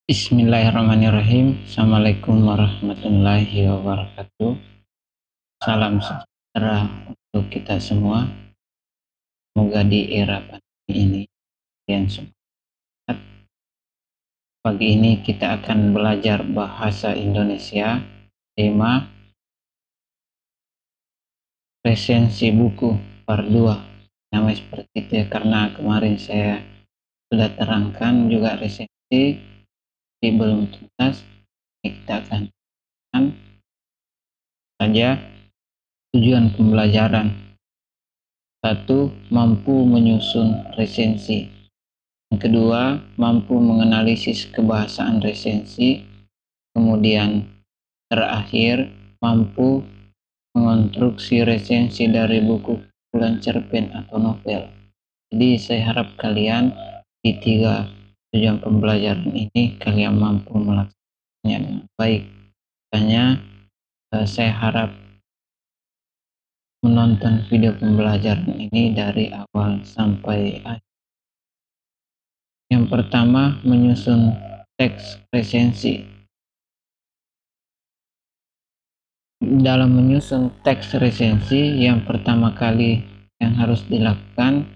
Bismillahirrahmanirrahim. Assalamualaikum warahmatullahi wabarakatuh. Salam sejahtera untuk kita semua. Semoga di era pandemi ini kalian semua sehat. Pagi ini kita akan belajar bahasa Indonesia. Tema resensi buku part 2. Namanya seperti itu ya, karena kemarin saya sudah terangkan juga resensi tapi belum tuntas. Ini kita akan saja tujuan pembelajaran. 1. Mampu menyusun resensi. Yang kedua, mampu menganalisis kebahasaan resensi. Kemudian terakhir, mampu mengonstruksi resensi dari buku kumpulan cerpen atau novel. Jadi saya harap kalian di 3 tujuan pembelajaran ini kalian mampu melaksanakannya dengan baik. Makanya saya harap menonton video pembelajaran ini dari awal sampai akhir. Yang pertama, menyusun teks resensi. Dalam menyusun teks resensi, yang pertama kali yang harus dilakukan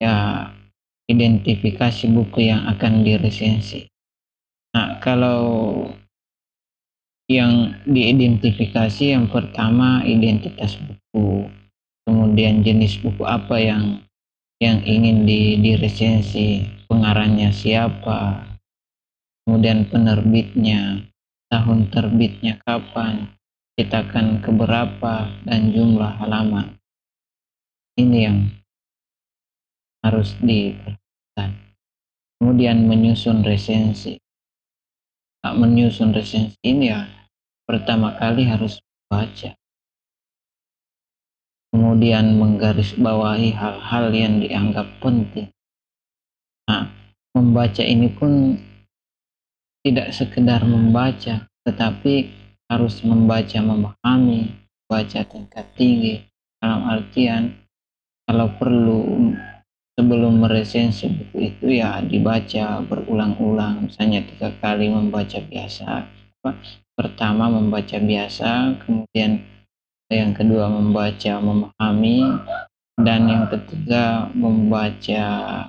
ya identifikasi buku yang akan diresensi. Nah, kalau yang diidentifikasi, yang pertama identitas buku, kemudian jenis buku apa yang ingin diresensi, pengarangnya siapa, kemudian penerbitnya, tahun terbitnya kapan, cetakan keberapa, dan jumlah halaman. Ini yang harus diperhatikan. Kemudian menyusun resensi. Menyusun resensi ini ya pertama kali harus baca, kemudian menggarisbawahi hal-hal yang dianggap penting. Nah, membaca ini pun tidak sekedar membaca, tetapi harus membaca memahami, baca tingkat tinggi, dalam artian kalau perlu sebelum meresensi buku itu ya dibaca berulang-ulang, misalnya 3 kali membaca biasa. Pertama membaca biasa, kemudian yang kedua membaca memahami, dan yang ketiga membaca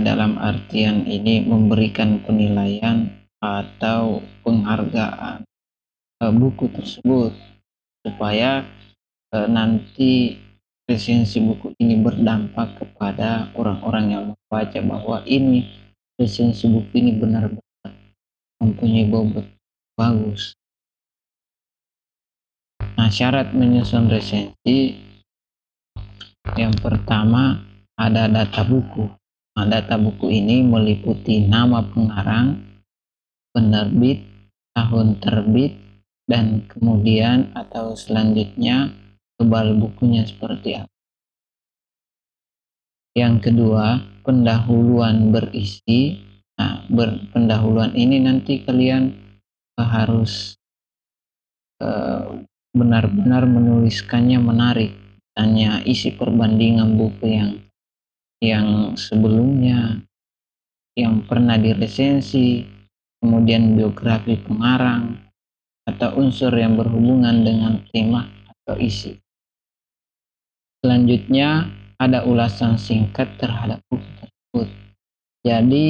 dalam artian ini memberikan penilaian atau penghargaan buku tersebut, supaya nanti resensi buku ini berdampak kepada orang-orang yang membaca bahwa ini resensi buku ini benar-benar mempunyai bobot bagus. Nah, syarat menyusun resensi yang pertama ada data buku. Nah, data buku ini meliputi nama pengarang, penerbit, tahun terbit, dan kemudian atau selanjutnya tebal bukunya seperti apa. Yang kedua, pendahuluan berisi. Nah, pendahuluan ini nanti kalian harus benar-benar menuliskannya menarik. Misalnya isi perbandingan buku yang sebelumnya, yang pernah diresensi, kemudian biografi pengarang, atau unsur yang berhubungan dengan tema atau isi. Selanjutnya ada ulasan singkat terhadap buku tersebut. Jadi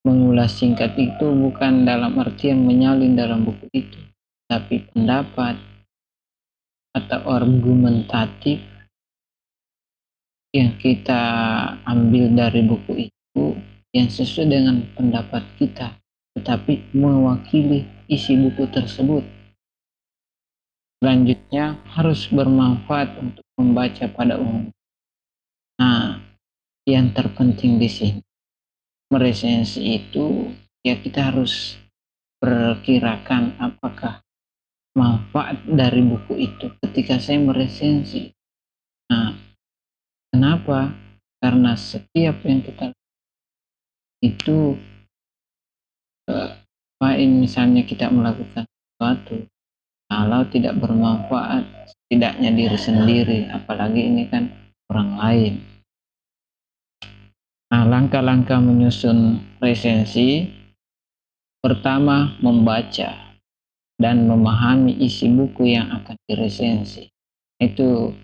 mengulas singkat itu bukan dalam artian menyalin dalam buku itu, tapi pendapat atau argumentatif yang kita ambil dari buku itu yang sesuai dengan pendapat kita, tetapi mewakili isi buku tersebut. Selanjutnya harus bermanfaat untuk membaca pada umum. Nah, yang terpenting di sini meresensi itu ya kita harus perkirakan apakah manfaat dari buku itu ketika saya meresensi. Nah, kenapa? Karena setiap yang kita itu misalnya kita melakukan sesuatu, kalau tidak bermanfaat setidaknya diri sendiri, apalagi ini kan orang lain. Nah, Langkah-langkah menyusun resensi: pertama, membaca dan memahami isi buku yang akan diresensi. Itu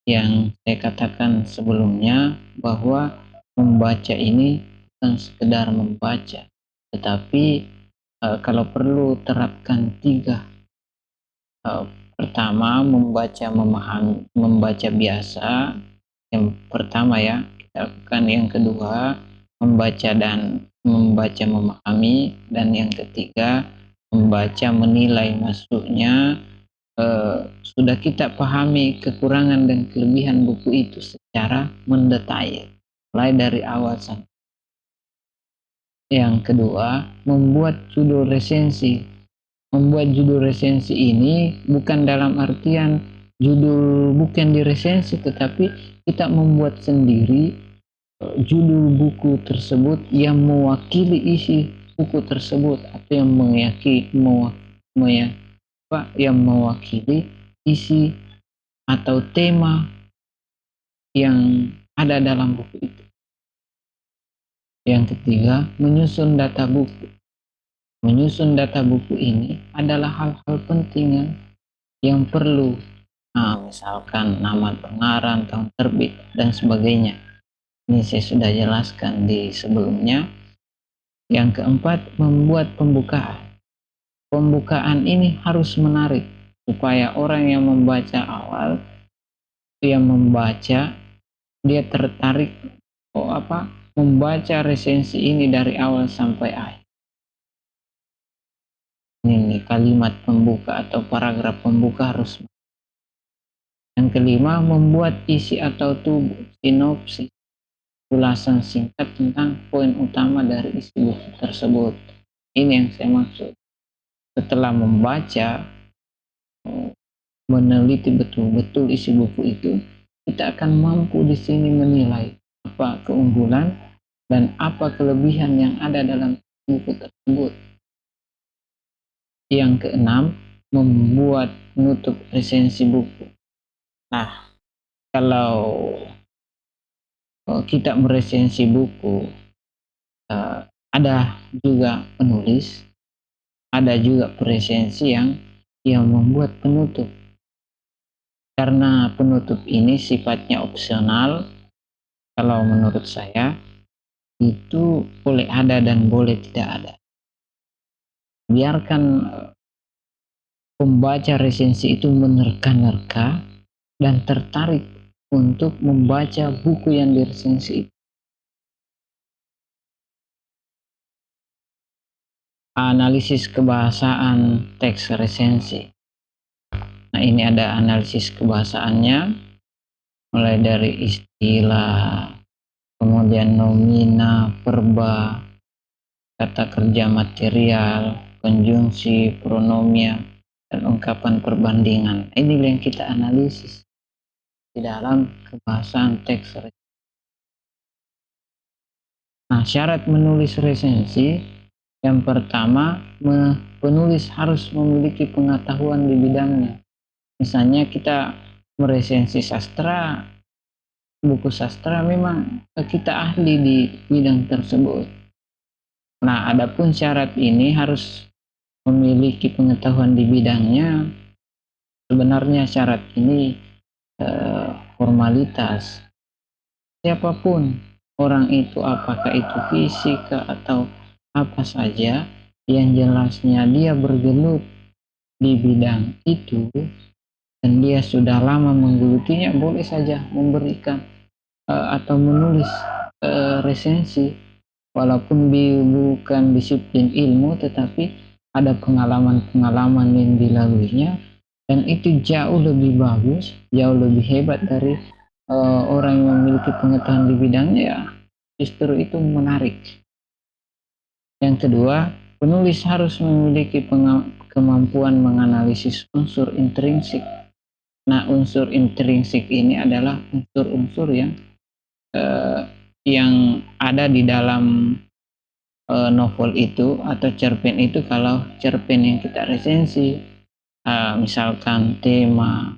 yang saya katakan sebelumnya, bahwa membaca ini bukan sekedar membaca, tetapi kalau perlu terapkan 3. Pertama, membaca biasa, yang pertama ya kita lakukan. Yang kedua, membaca memahami, dan yang ketiga, membaca menilai. Maksudnya sudah kita pahami kekurangan dan kelebihan buku itu secara mendetail, mulai dari awal sampai. Yang kedua, membuat judul resensi. Membuat judul resensi ini bukan dalam artian judul buku yang diresensi, tetapi kita membuat sendiri judul buku tersebut yang mewakili isi buku tersebut, atau yang mewakili isi atau tema yang ada dalam buku itu. Yang ketiga, menyusun data buku. Menyusun data buku ini adalah hal-hal penting yang perlu, misalkan nama pengarang, tahun terbit, dan sebagainya. Ini saya sudah jelaskan di sebelumnya. Yang keempat, membuat pembukaan. Pembukaan ini harus menarik supaya orang yang membaca awal, yang membaca, dia tertarik membaca resensi ini dari awal sampai akhir. Ini kalimat pembuka atau paragraf pembuka harus. Yang kelima, membuat isi atau tubuh, sinopsis, ulasan singkat tentang poin utama dari isi buku tersebut. Ini yang saya maksud. Setelah membaca, meneliti betul-betul isi buku itu, kita akan mampu di sini menilai apa keunggulan dan apa kelebihan yang ada dalam buku tersebut. Yang keenam, membuat penutup resensi buku. Nah, kalau kita meresensi buku, ada juga penulis, ada juga peresensi yang membuat penutup. Karena penutup ini sifatnya opsional, kalau menurut saya itu boleh ada dan boleh tidak ada. Biarkan pembaca resensi itu menerka-nerka dan tertarik untuk membaca buku yang diresensi itu. Analisis kebahasaan teks resensi. Nah, ini ada analisis kebahasaannya, mulai dari istilah, kemudian nomina, verba, kata kerja material, konjungsi, pronomia, dan ungkapan perbandingan. Ini yang kita analisis di dalam kebahasaan teks resensi. Nah, syarat menulis resensi, yang pertama, penulis harus memiliki pengetahuan di bidangnya. Misalnya kita meresensi sastra, buku sastra, memang kita ahli di bidang tersebut. Nah, adapun syarat ini harus memiliki pengetahuan di bidangnya. Sebenarnya syarat ini formalitas. Siapapun orang itu, apakah itu fisika atau apa saja, yang jelasnya dia bergelut di bidang itu dan dia sudah lama menggelutinya, boleh saja memberikan atau menulis resensi. Walaupun bukan disiplin ilmu, tetapi ada pengalaman-pengalaman yang dilaluinya, dan itu jauh lebih bagus, jauh lebih hebat dari orang yang memiliki pengetahuan di bidangnya. Ya, justru itu menarik. Yang kedua, penulis harus memiliki kemampuan menganalisis unsur intrinsik. Nah, unsur intrinsik ini adalah unsur-unsur yang ada di dalam novel itu atau cerpen itu. Kalau cerpen yang kita resensi, misalkan tema,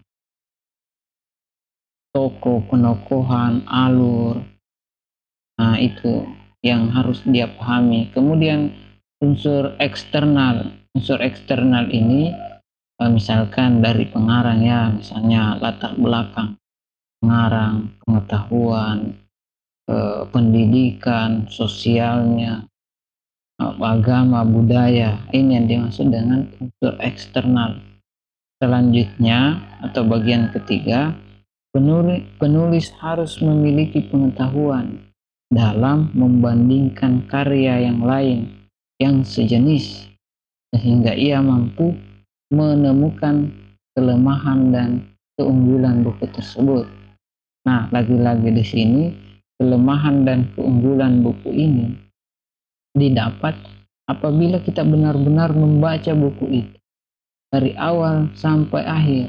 tokoh, penokohan, alur, Nah, itu yang harus dia pahami. Kemudian unsur eksternal ini misalkan dari pengarang ya, misalnya latar belakang pengarang, pengetahuan, pendidikan, sosialnya, agama, budaya. Ini yang dimaksud dengan unsur eksternal. Selanjutnya atau bagian ketiga, penulis harus memiliki pengetahuan dalam membandingkan karya yang lain yang sejenis sehingga ia mampu menemukan kelemahan dan keunggulan buku tersebut. Nah, lagi-lagi di sini kelemahan dan keunggulan buku ini didapat apabila kita benar-benar membaca buku itu dari awal sampai akhir.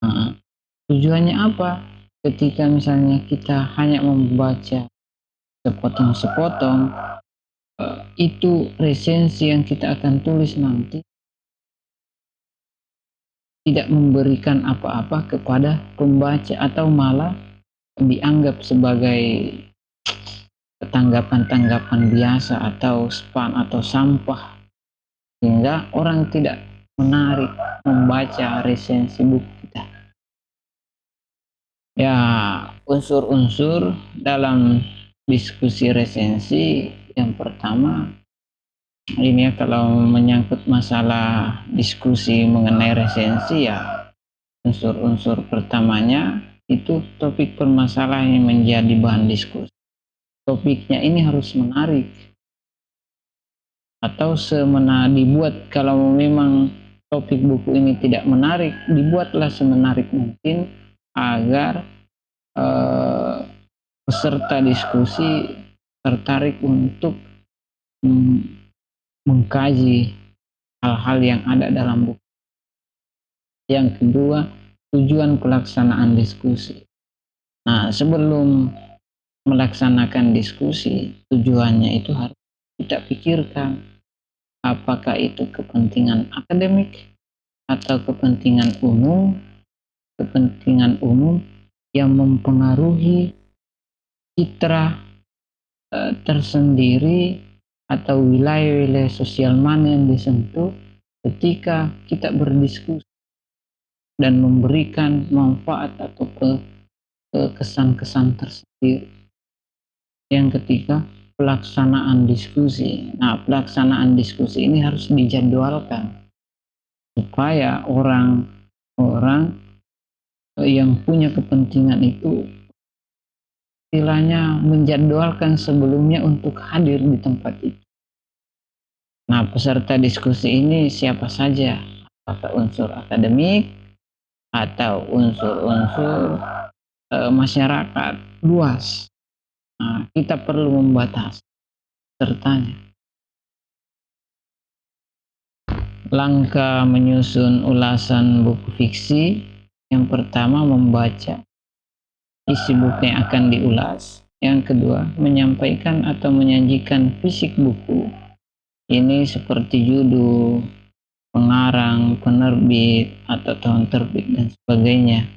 Nah, tujuannya apa? Ketika misalnya kita hanya membaca sepotong-sepotong, itu resensi yang kita akan tulis nanti tidak memberikan apa-apa kepada pembaca atau malah dianggap sebagai tanggapan-tanggapan biasa atau spam atau sampah sehingga orang tidak menarik membaca resensi buku kita. Ya, unsur-unsur dalam diskusi resensi yang pertama ini ya, kalau menyangkut masalah diskusi mengenai resensi ya, unsur-unsur pertamanya itu topik permasalahan yang menjadi bahan diskusi. Topiknya ini harus menarik atau dibuat, kalau memang topik buku ini tidak menarik, dibuatlah semenarik mungkin agar peserta diskusi tertarik untuk mengkaji hal-hal yang ada dalam buku. Yang kedua, tujuan pelaksanaan diskusi. Nah, sebelum melaksanakan diskusi, tujuannya itu harus kita pikirkan apakah itu kepentingan akademik atau kepentingan umum yang mempengaruhi citra tersendiri atau wilayah-wilayah sosial mana yang disentuh ketika kita berdiskusi dan memberikan manfaat atau kesan-kesan tersendiri. Yang ketiga, pelaksanaan diskusi. Nah, pelaksanaan diskusi ini harus dijadwalkan supaya orang-orang yang punya kepentingan itu istilahnya menjadwalkan sebelumnya untuk hadir di tempat itu. Nah, peserta diskusi ini siapa saja? Apakah unsur akademik atau unsur-unsur masyarakat luas? Nah, kita perlu membatasi pesertanya. Langkah menyusun ulasan buku fiksi. Yang pertama, membaca isi buku yang akan diulas. Yang kedua, menyampaikan atau menyajikan fisik buku. Ini seperti judul, pengarang, penerbit, atau tahun terbit, dan sebagainya.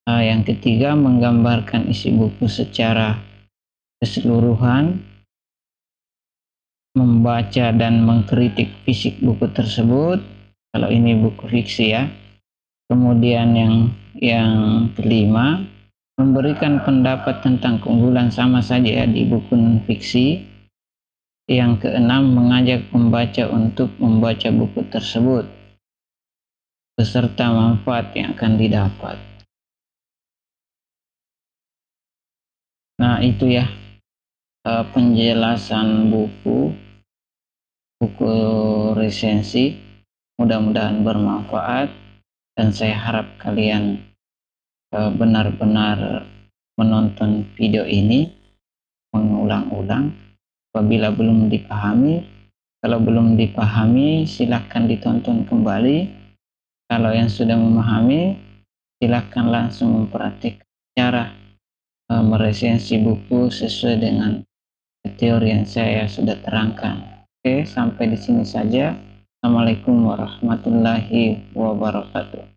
Yang ketiga, menggambarkan isi buku secara keseluruhan, membaca dan mengkritik fisik buku tersebut, kalau ini buku fiksi ya. Kemudian yang kelima, memberikan pendapat tentang keunggulan sama saja ya di buku fiksi. Yang keenam, mengajak pembaca untuk membaca buku tersebut beserta manfaat yang akan didapat. Nah, itu ya penjelasan buku resensi. Mudah-mudahan bermanfaat dan saya harap kalian benar-benar menonton video ini mengulang-ulang. Apabila belum dipahami, kalau belum dipahami silahkan ditonton kembali. Kalau yang sudah memahami silahkan langsung mempraktikkan cara meresensi buku sesuai dengan teori yang saya sudah terangkan. Oke, sampai di sini saja. Assalamualaikum warahmatullahi wabarakatuh.